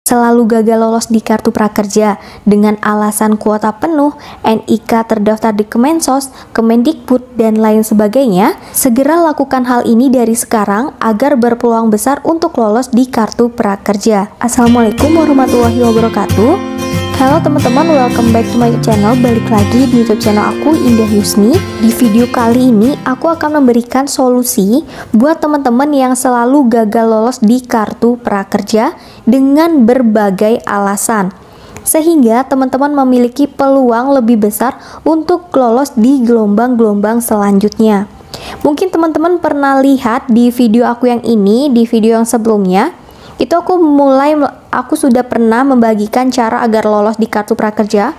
selalu gagal lolos di kartu prakerja dengan alasan kuota penuh, NIK terdaftar di Kemensos, Kemendikbud, dan lain sebagainya, segera lakukan hal ini dari sekarang agar berpeluang besar untuk lolos di kartu prakerja. Assalamualaikum warahmatullahi wabarakatuh. Halo teman-teman, welcome back to my channel. Balik lagi di YouTube channel aku, Indah Yusni. Di video kali ini aku akan memberikan solusi buat teman-teman yang selalu gagal lolos di kartu prakerja dengan berbagai alasan, sehingga teman-teman memiliki peluang lebih besar untuk lolos di gelombang-gelombang selanjutnya. Mungkin teman-teman pernah lihat di video aku yang ini, di video yang sebelumnya itu aku sudah pernah membagikan cara agar lolos di kartu prakerja,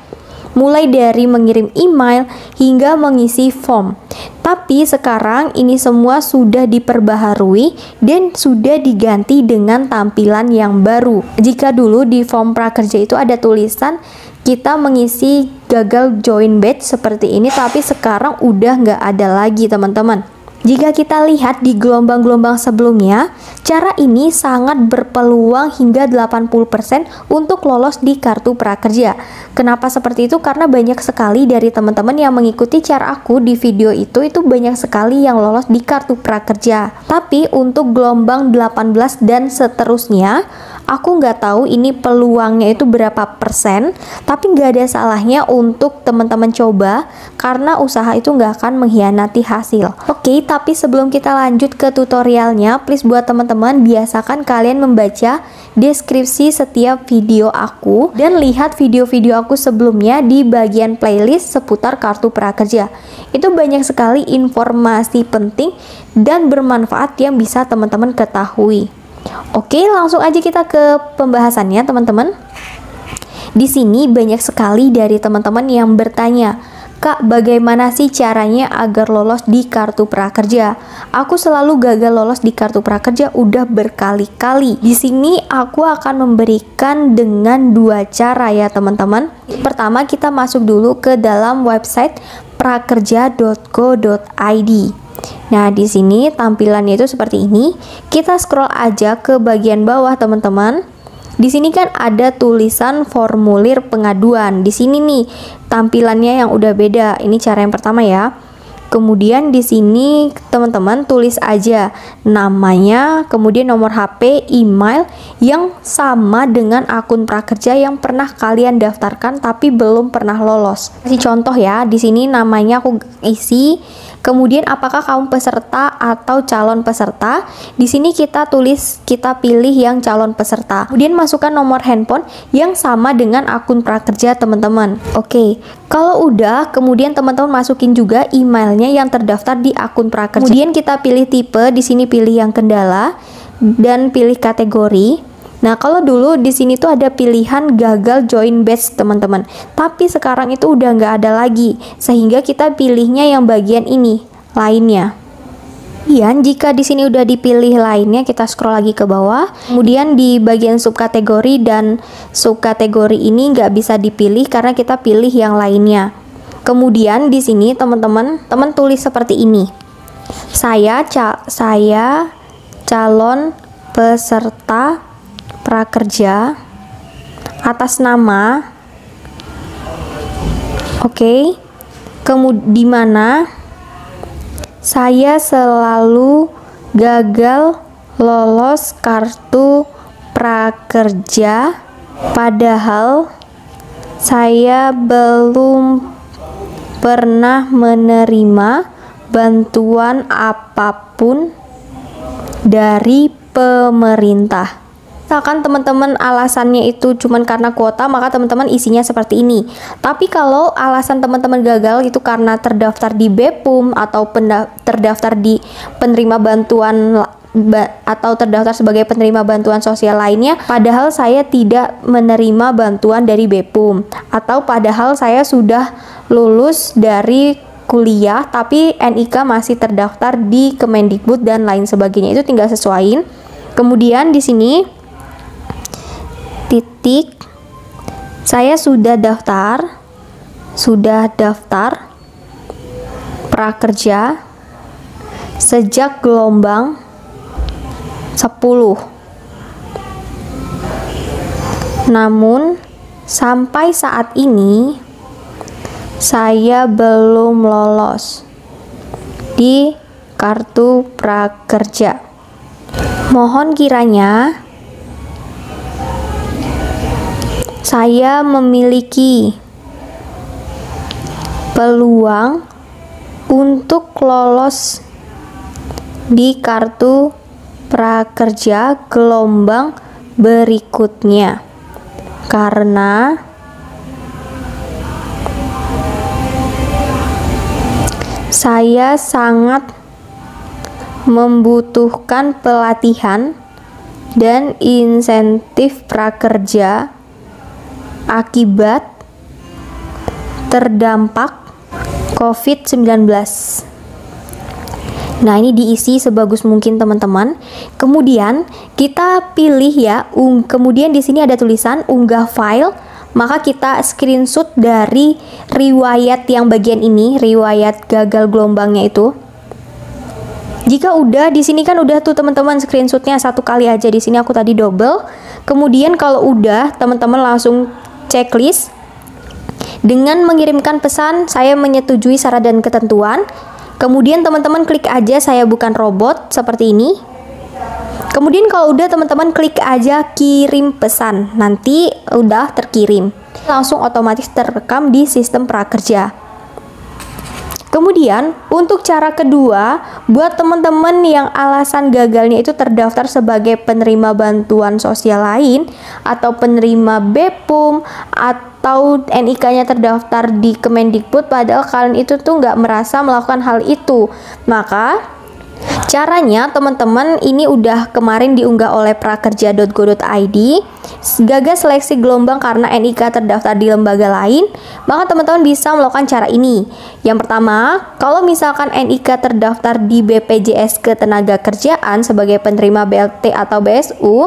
mulai dari mengirim email hingga mengisi form. Tapi sekarang ini semua sudah diperbaharui dan sudah diganti dengan tampilan yang baru. Jika dulu di form prakerja itu ada tulisan kita mengisi gagal join batch seperti ini, tapi sekarang udah nggak ada lagi teman-teman. Jika kita lihat di gelombang-gelombang sebelumnya, cara ini sangat berpeluang hingga 80% untuk lolos di kartu prakerja. Kenapa seperti itu? Karena banyak sekali dari teman-teman yang mengikuti cara aku di video itu banyak sekali yang lolos di kartu prakerja. Tapi untuk gelombang 18 dan seterusnya, aku nggak tahu ini peluangnya itu berapa persen, tapi nggak ada salahnya untuk teman-teman coba, karena usaha itu nggak akan mengkhianati hasil. Oke, tapi sebelum kita lanjut ke tutorialnya, please buat teman-teman biasakan kalian membaca deskripsi setiap video aku dan lihat video-video aku sebelumnya di bagian playlist seputar kartu prakerja. Itu banyak sekali informasi penting dan bermanfaat yang bisa teman-teman ketahui. Oke, langsung aja kita ke pembahasannya teman-teman. Di sini banyak sekali dari teman-teman yang bertanya, "Kak, bagaimana sih caranya agar lolos di kartu prakerja? Aku selalu gagal lolos di kartu prakerja udah berkali-kali." Di sini aku akan memberikan dengan dua cara ya teman-teman. Pertama, kita masuk dulu ke dalam website prakerja.go.id. Nah, di sini tampilannya itu seperti ini. Kita scroll aja ke bagian bawah teman-teman. Di sini kan ada tulisan formulir pengaduan. Di sini nih tampilannya yang udah beda. Ini cara yang pertama ya. Kemudian di sini teman-teman tulis aja namanya, kemudian nomor HP, email yang sama dengan akun prakerja yang pernah kalian daftarkan tapi belum pernah lolos. Kasih contoh ya, di sini namanya aku isi, kemudian apakah kamu peserta atau calon peserta. Di sini kita pilih yang calon peserta. Kemudian masukkan nomor handphone yang sama dengan akun prakerja teman-teman. Oke, kalau udah, kemudian teman-teman masukin juga emailnya yang terdaftar di akun prakerja. Kemudian kita pilih tipe, di sini pilih yang kendala dan pilih kategori. Nah, kalau dulu di sini tuh ada pilihan gagal join batch teman-teman, tapi sekarang itu udah nggak ada lagi, sehingga kita pilihnya yang bagian ini, lainnya. Kemudian jika di sini udah dipilih lainnya, kita scroll lagi ke bawah. Kemudian di bagian subkategori dan subkategori ini nggak bisa dipilih karena kita pilih yang lainnya. Kemudian di sini teman-teman tulis seperti ini. Saya calon peserta prakerja atas nama, oke, kemudian di mana saya selalu gagal lolos kartu prakerja, padahal saya belum pernah menerima bantuan apapun dari pemerintah. Misalkan teman-teman alasannya itu cuman karena kuota, maka teman-teman isinya seperti ini. Tapi kalau alasan teman-teman gagal itu karena terdaftar di BEPUM atau terdaftar di penerima bantuan atau terdaftar sebagai penerima bantuan sosial lainnya, padahal saya tidak menerima bantuan dari BEPUM, atau padahal saya sudah lulus dari kuliah tapi NIK masih terdaftar di Kemendikbud dan lain sebagainya, itu tinggal sesuaiin. Kemudian di sini titik, saya sudah daftar prakerja sejak gelombang 10. Namun sampai saat ini saya belum lolos di kartu prakerja. Mohon kiranya saya memiliki peluang untuk lolos di kartu prakerja gelombang berikutnya, karena saya sangat membutuhkan pelatihan dan insentif prakerja akibat terdampak COVID-19. Nah, ini diisi sebagus mungkin teman-teman. Kemudian kita pilih ya, kemudian di sini ada tulisan unggah file, maka kita screenshot dari riwayat yang bagian ini, riwayat gagal gelombangnya itu. Jika udah, di sini kan udah tuh teman-teman screenshotnya satu kali aja. Di sini aku tadi double. Kemudian kalau udah, teman-teman langsung checklist dengan mengirimkan pesan saya menyetujui syarat dan ketentuan. Kemudian teman-teman klik aja saya bukan robot seperti ini. Kemudian kalau udah, teman-teman klik aja kirim pesan. Nanti udah terkirim. Langsung otomatis terekam di sistem prakerja. Kemudian untuk cara kedua, buat teman-teman yang alasan gagalnya itu terdaftar sebagai penerima bantuan sosial lain atau penerima BEPUM atau NIK-nya terdaftar di Kemendikbud padahal kalian itu tuh nggak merasa melakukan hal itu, maka caranya teman-teman ini udah kemarin diunggah oleh prakerja.go.id. Gagal seleksi gelombang karena NIK terdaftar di lembaga lain, maka teman-teman bisa melakukan cara ini. Yang pertama, kalau misalkan NIK terdaftar di BPJS Ketenagakerjaan sebagai penerima BLT atau BSU,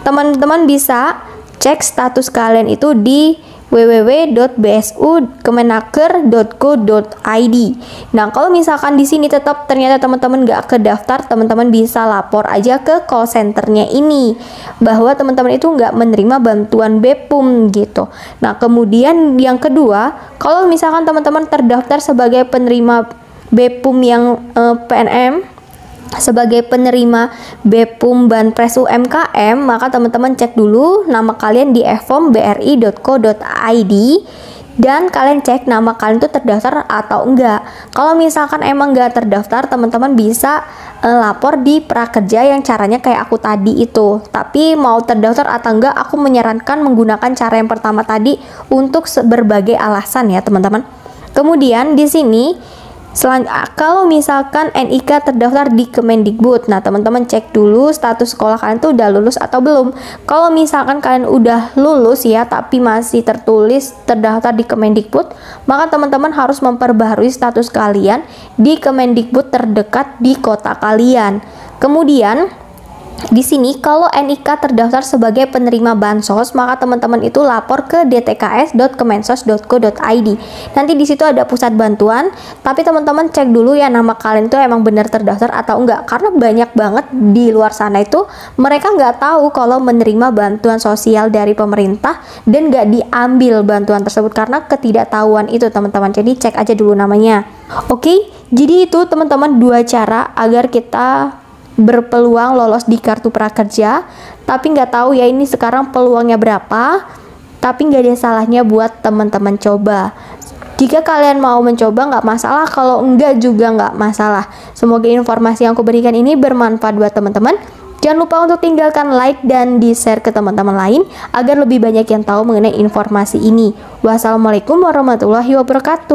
teman-teman bisa cek status kalian itu di www.bsu.kemenaker.go.id. Nah, kalau misalkan di sini tetap ternyata teman-teman nggak kedaftar, teman-teman bisa lapor aja ke call centernya ini bahwa teman-teman itu nggak menerima bantuan BEPUM gitu. Nah, kemudian yang kedua, kalau misalkan teman-teman terdaftar sebagai penerima BEPUM yang PNM, sebagai penerima BEPUM Banpres UMKM, maka teman-teman cek dulu nama kalian di efom.bri.co.id dan kalian cek nama kalian itu terdaftar atau enggak. Kalau misalkan emang enggak terdaftar, teman-teman bisa lapor di prakerja yang caranya kayak aku tadi itu. Tapi mau terdaftar atau enggak, aku menyarankan menggunakan cara yang pertama tadi untuk berbagai alasan ya teman-teman. Kemudian di sini kalau misalkan NIK terdaftar di Kemendikbud, nah teman-teman cek dulu status sekolah kalian tuh udah lulus atau belum. Kalau misalkan kalian udah lulus ya, tapi masih tertulis terdaftar di Kemendikbud, maka teman-teman harus memperbaharui status kalian di Kemendikbud terdekat di kota kalian. Kemudian di sini kalau NIK terdaftar sebagai penerima bansos, maka teman-teman itu lapor ke dtks.kemensos.go.id. Nanti di situ ada pusat bantuan, tapi teman-teman cek dulu ya nama kalian itu emang benar terdaftar atau enggak, karena banyak banget di luar sana itu mereka nggak tahu kalau menerima bantuan sosial dari pemerintah dan nggak diambil bantuan tersebut karena ketidaktahuan itu teman-teman. Jadi cek aja dulu namanya. Oke, jadi itu teman-teman dua cara agar kita berpeluang lolos di kartu prakerja, tapi nggak tahu ya ini sekarang peluangnya berapa, tapi nggak ada salahnya buat teman-teman coba. Jika kalian mau mencoba nggak masalah, kalau enggak juga nggak masalah. Semoga informasi yang aku berikan ini bermanfaat buat teman-teman. Jangan lupa untuk tinggalkan like dan di-share ke teman-teman lain agar lebih banyak yang tahu mengenai informasi ini. Wassalamualaikum warahmatullahi wabarakatuh.